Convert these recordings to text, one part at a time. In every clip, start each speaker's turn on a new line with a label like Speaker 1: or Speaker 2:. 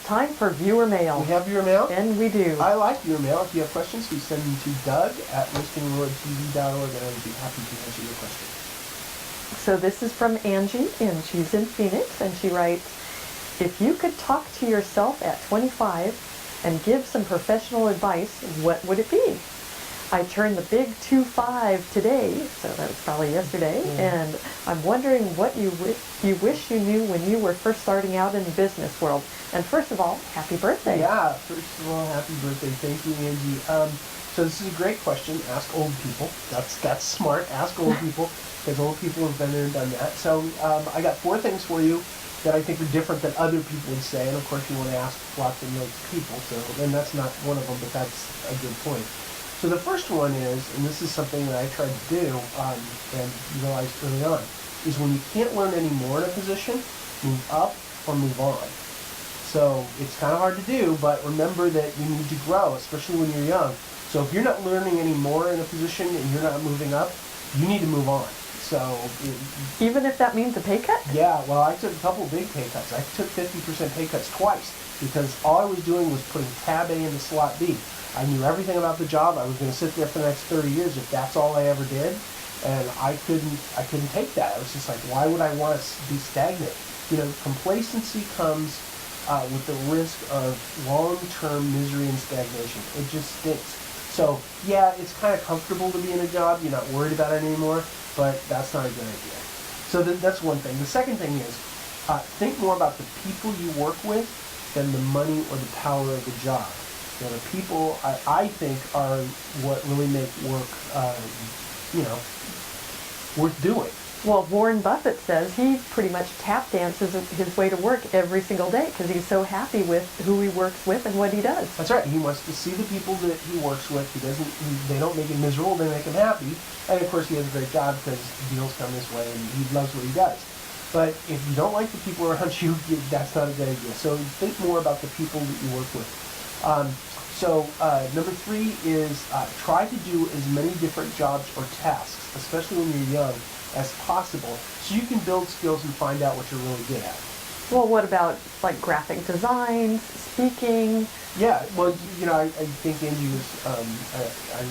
Speaker 1: time for viewer mail.
Speaker 2: We have viewer mail?
Speaker 1: And we do.
Speaker 2: I like viewer mail. If you have questions, please send them to Doug@listingworldtv.org, and I would be happy to answer your question.
Speaker 1: So this is from Angie, and she's in Phoenix, and she writes, if you could talk to yourself at 25 and give some professional advice, what would it be? I turned the big 25 today, so that was probably yesterday, and I'm wondering what you wish you knew when you were first starting out in the business world. And first of all, happy birthday.
Speaker 2: Yeah, first of all, happy birthday. Thank you, Angie. So this is a great question. Ask old people. That's smart. Ask old people, because old people have been there and done that. So I got 4 things for you that I think are different than other people would say. And of course, you want to ask lots of those people. So, and that's not one of them, but that's a good point. So the first one is, and this is something that I tried to do and realized early on, is when you can't learn any more in a position, move up or move on. So it's kind of hard to do, but remember that you need to grow, especially when you're young. So if you're not learning any more in a position and you're not moving up, you need to move on. So
Speaker 1: even if that means a pay cut?
Speaker 2: Yeah, well, I took a couple of big pay cuts. I took 50% pay cuts twice because all I was doing was putting tab A into slot B. I knew everything about the job. I was going to sit there for the next 30 years if that's all I ever did, and I couldn't take that. I was just like, why would I want to be stagnant? You know, complacency comes with the risk of long-term misery and stagnation. It just stinks. So yeah, it's kind of comfortable to be in a job. You're not worried about it anymore, but that's not a good idea. So that's one thing. The second thing is think more about the people you work with than the money or the power of the job. You know, the people, I think, are what really make work, worth doing.
Speaker 1: Well, Warren Buffett says he pretty much tap dances his way to work every single day because he's so happy with who he works with and what he does.
Speaker 2: That's right. He wants to see the people that he works with. They don't make him miserable, they make him happy. And of course he has a great job because deals come this way and he loves what he does. But if you don't like the people around you, that's not a good idea. So think more about the people that you work with. Number 3 is try to do as many different jobs or tasks, especially when you're young, as possible, so you can build skills and find out what you're really good at.
Speaker 1: Well, what about like graphic designs, speaking?
Speaker 2: Yeah, well, I think Angie was, I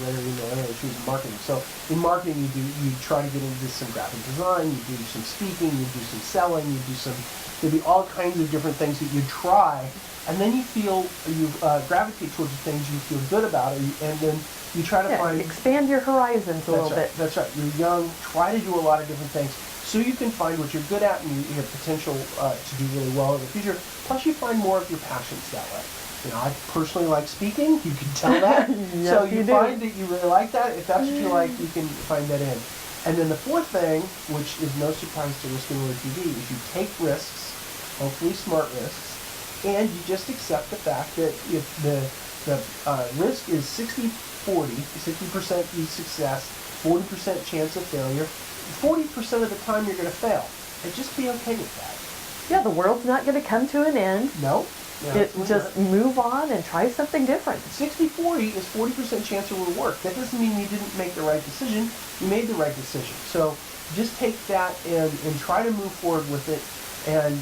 Speaker 2: read her email earlier, she was in marketing. So in marketing, you try to get into some graphic design, you do some speaking, you do some selling, there'll be all kinds of different things that you try, and then you gravitate towards the things you feel good about, and then you try to
Speaker 1: expand your horizons a little bit.
Speaker 2: That's right. You're young. Try to do a lot of different things so you can find what you're good at and you have potential to do really well in the future. Plus, you find more of your passions that way. I personally like speaking. You can tell that.
Speaker 1: Yes,
Speaker 2: so you find that you really like that. If that's what you like, you can find that in. And then the 4th thing, which is no surprise to Listing World TV, is you take risks, hopefully smart risks, and you just accept the fact that if the risk is 60-40, 60% success, 40% chance of failure, 40% of the time you're going to fail. And just be okay with that.
Speaker 1: Yeah, the world's not going to come to an end.
Speaker 2: No.
Speaker 1: Just move on and try something different.
Speaker 2: 60-40 is 40% chance it will work. That doesn't mean you didn't make the right decision. You made the right decision. So just take that and try to move forward with it, and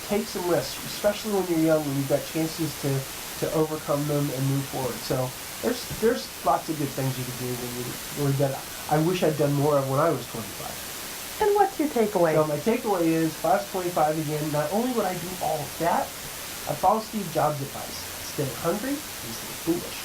Speaker 2: take some risks, especially when you're young, when you've got chances to overcome them and move forward. So there's lots of good things you can do when you're really good. I wish I'd done more of when I was 25.
Speaker 1: And what's your takeaway?
Speaker 2: So my takeaway is, if I was 25 again, not only would I do all of that, I'd follow Steve Jobs' advice. Stay hungry and stay foolish.